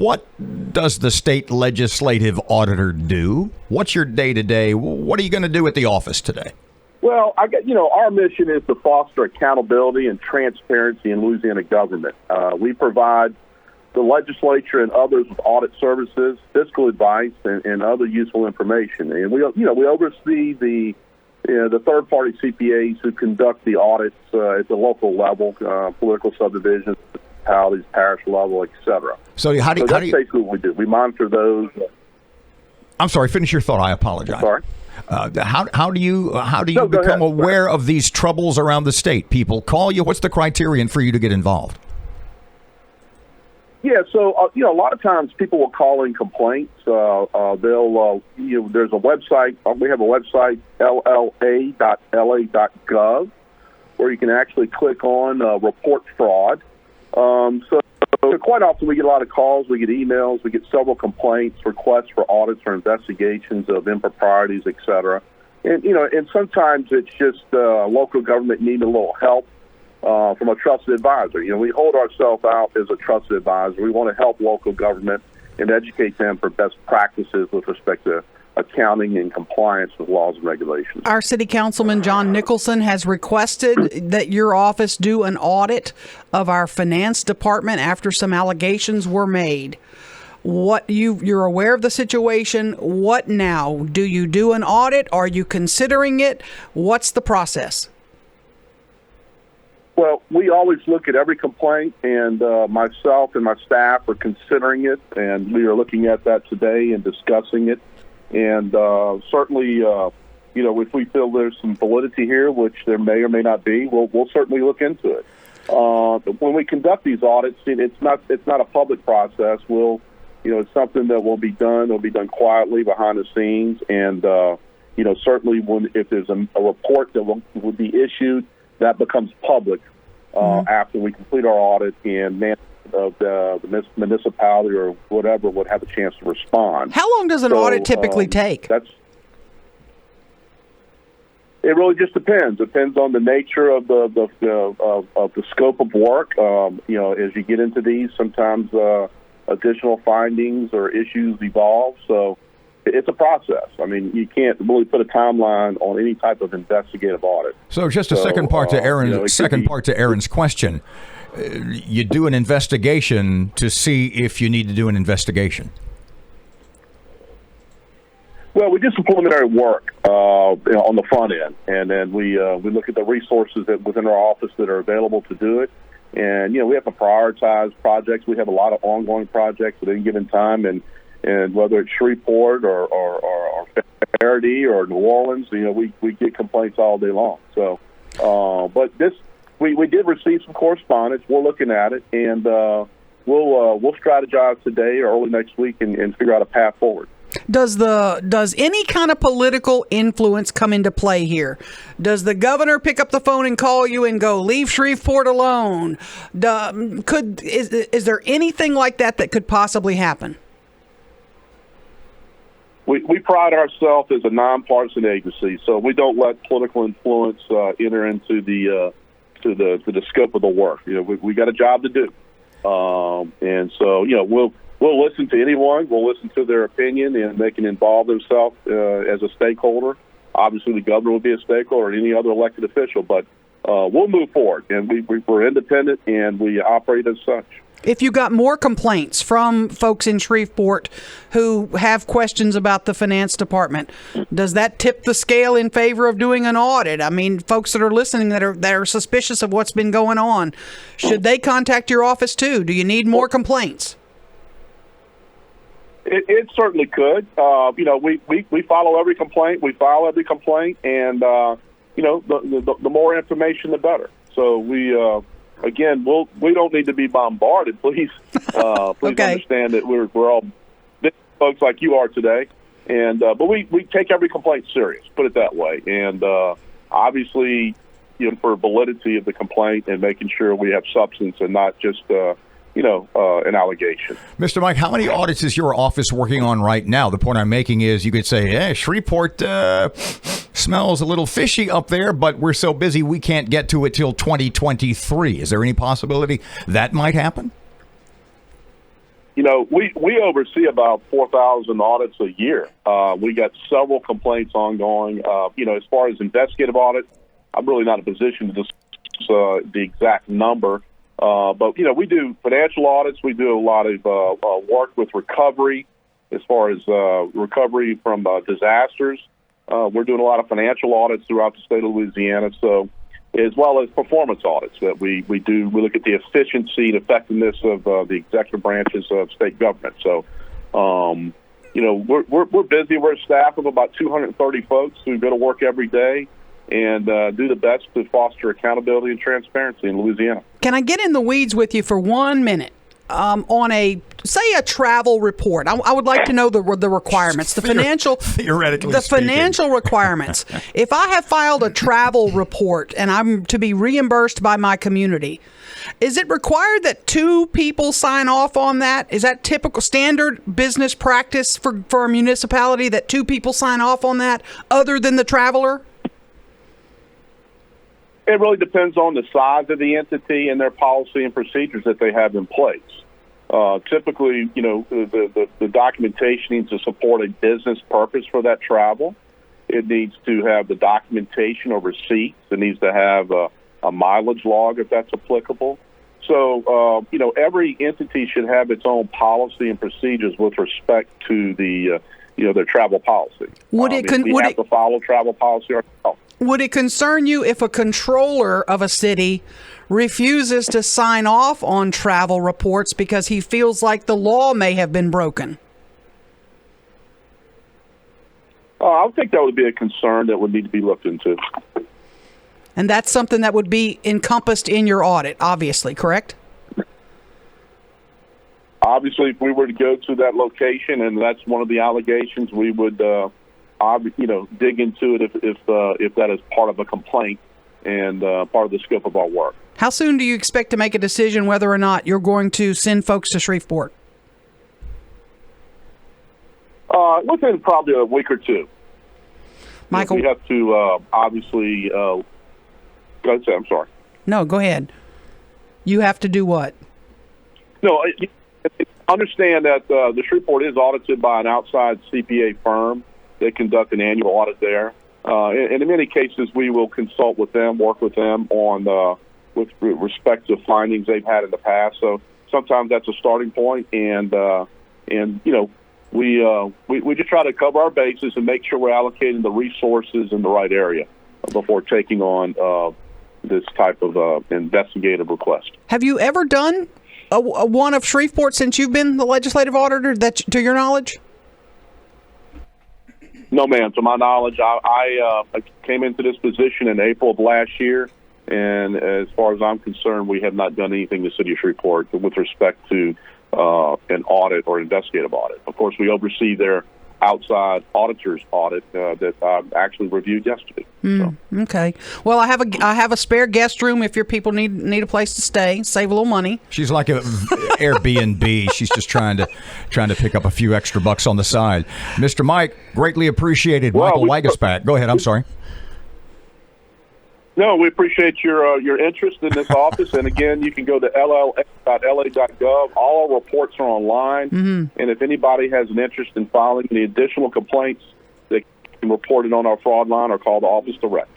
What does the state legislative auditor do? What's your day-to-day? What are you going to do at the office today? Well, our mission is to foster accountability and transparency in Louisiana government. We provide the legislature and others with audit services, fiscal advice, and other useful information. And we oversee the third-party CPAs who conduct the audits at the local level, political subdivisions, municipalities, parish level, et cetera. So that's basically what we do. We monitor those. I'm sorry. Finish your thought. I apologize. Sorry. How do you become aware of these troubles around the state? People call you. What's the criterion for you to get involved? Yeah, so a lot of times people will call in complaints. There's a website. We have a website, lla.la.gov, where you can actually click on report fraud. So quite often we get a lot of calls, we get emails, we get several complaints, requests for audits or investigations of improprieties, et cetera. And sometimes it's just local government needing a little help from a trusted advisor. We hold ourselves out as a trusted advisor. We want to help local government and educate them for best practices with respect to accounting and compliance with laws and regulations. Our city councilman, John Nicholson, has requested that your office do an audit of our finance department after some allegations were made. You're aware of the situation. What now? Do you do an audit? Are you considering it? What's the process? Well, we always look at every complaint, and myself and my staff are considering it, and we are looking at that today and discussing it. And certainly, if we feel there's some validity here, which there may or may not be, we'll certainly look into it. When we conduct these audits, it's not a public process. It's something that will be done. It'll be done quietly behind the scenes, and certainly if there's a report that will be issued, that becomes public after we complete our audit and of the municipality or whatever would have a chance to respond. How long does an audit typically take? It really just depends. Depends on the nature of the scope of work. As you get into these, sometimes additional findings or issues evolve. So it's a process. I mean, you can't really put a timeline on any type of investigative audit. So just a second part to Aaron's question. You do an investigation to see if you need to do an investigation. Well, we do some preliminary work on the front end, and then we look at the resources that within our office that are available to do it. And we have to prioritize projects. We have a lot of ongoing projects at any given time, and whether it's Shreveport or Faraday or New Orleans, we get complaints all day long. So, but this. We did receive some correspondence. We're looking at it, and we'll strategize today or early next week and figure out a path forward. Does any kind of political influence come into play here? Does the governor pick up the phone and call you and go, "Leave Shreveport alone"? Is there anything like that could possibly happen? We pride ourselves as a nonpartisan agency, so we don't let political influence enter into the scope of the work. We got a job to do, and so we'll listen to anyone. We'll listen to their opinion, and they can involve themselves as a stakeholder. Obviously, the governor will be a stakeholder, or any other elected official. But we'll move forward, and we're independent, and we operate as such. If you got more complaints from folks in Shreveport who have questions about the finance department, does that tip the scale in favor of doing an audit? I mean, folks that are listening that are suspicious of what's been going on, should they contact your office too? Do you need more complaints? It certainly could. We follow every complaint. We file every complaint, and the more information, the better. So Again, we don't need to be bombarded. Please understand that we're all big folks like you are today, and but we take every complaint serious. Put it that way, and obviously, for validity of the complaint and making sure we have substance and not just an allegation. Mr. Mike, how many audits is your office working on right now? The point I'm making is you could say, Shreveport smells a little fishy up there, but we're so busy we can't get to it till 2023. Is there any possibility that might happen? We oversee about 4,000 audits a year. We got several complaints ongoing. As far as investigative audit, I'm really not in a position to discuss the exact number. But we do financial audits. We do a lot of work with recovery as far as recovery from disasters. We're doing a lot of financial audits throughout the state of Louisiana, so as well as performance audits that we do. We look at the efficiency and effectiveness of the executive branches of state government. So, we're busy. We're a staff of about 230 folks who go to work every day and do the best to foster accountability and transparency in Louisiana. Can I get in the weeds with you for 1 minute? On a travel report, I would like to know the requirements, the financial requirements. If I have filed a travel report and I'm to be reimbursed by my community, is it required that 2 people sign off on that? Is that typical standard business practice for a municipality that 2 people sign off on that, other than the traveler? It really depends on the size of the entity and their policy and procedures that they have in place. Typically, the documentation needs to support a business purpose for that travel. It needs to have the documentation or receipts. It needs to have a mileage log if that's applicable. So, every entity should have its own policy and procedures with respect to their travel policy. We have to follow travel policy ourselves. Would it concern you if a controller of a city refuses to sign off on travel reports because he feels like the law may have been broken? I would think that would be a concern that would need to be looked into. And that's something that would be encompassed in your audit, obviously, correct? Obviously, if we were to go to that location and that's one of the allegations, we would dig into it if that is part of a complaint and part of the scope of our work. How soon do you expect to make a decision whether or not you're going to send folks to Shreveport? Within probably a week or 2. Michael, we have to obviously. Go ahead, I'm sorry. No, go ahead. You have to do what? No, understand that the Shreveport is audited by an outside CPA firm. They conduct an annual audit there. And in many cases, we will consult with them, work with them on with respect to findings they've had in the past. So sometimes that's a starting point, and we just try to cover our bases and make sure we're allocating the resources in the right area before taking on this type of investigative request. Have you ever done a one of Shreveport since you've been the legislative auditor, to your knowledge? No, ma'am. To my knowledge, I came into this position in April of last year, and as far as I'm concerned, we have not done anything in the city of Shreveport with respect to an audit or investigative audit. Of course, we oversee their outside auditor's audit that I actually reviewed yesterday. Okay. Well, I have a spare guest room if your people need a place to stay, save a little money. She's like a Airbnb. She's just trying to pick up a few extra bucks on the side. Mr. Mike, greatly appreciated. Michael Waguespack. Go ahead. I'm sorry. No, we appreciate your interest in this office. And again, you can go to lla.la.gov. All our reports are online. And if anybody has an interest in filing any additional complaints, they can report it on our fraud line or call the office direct.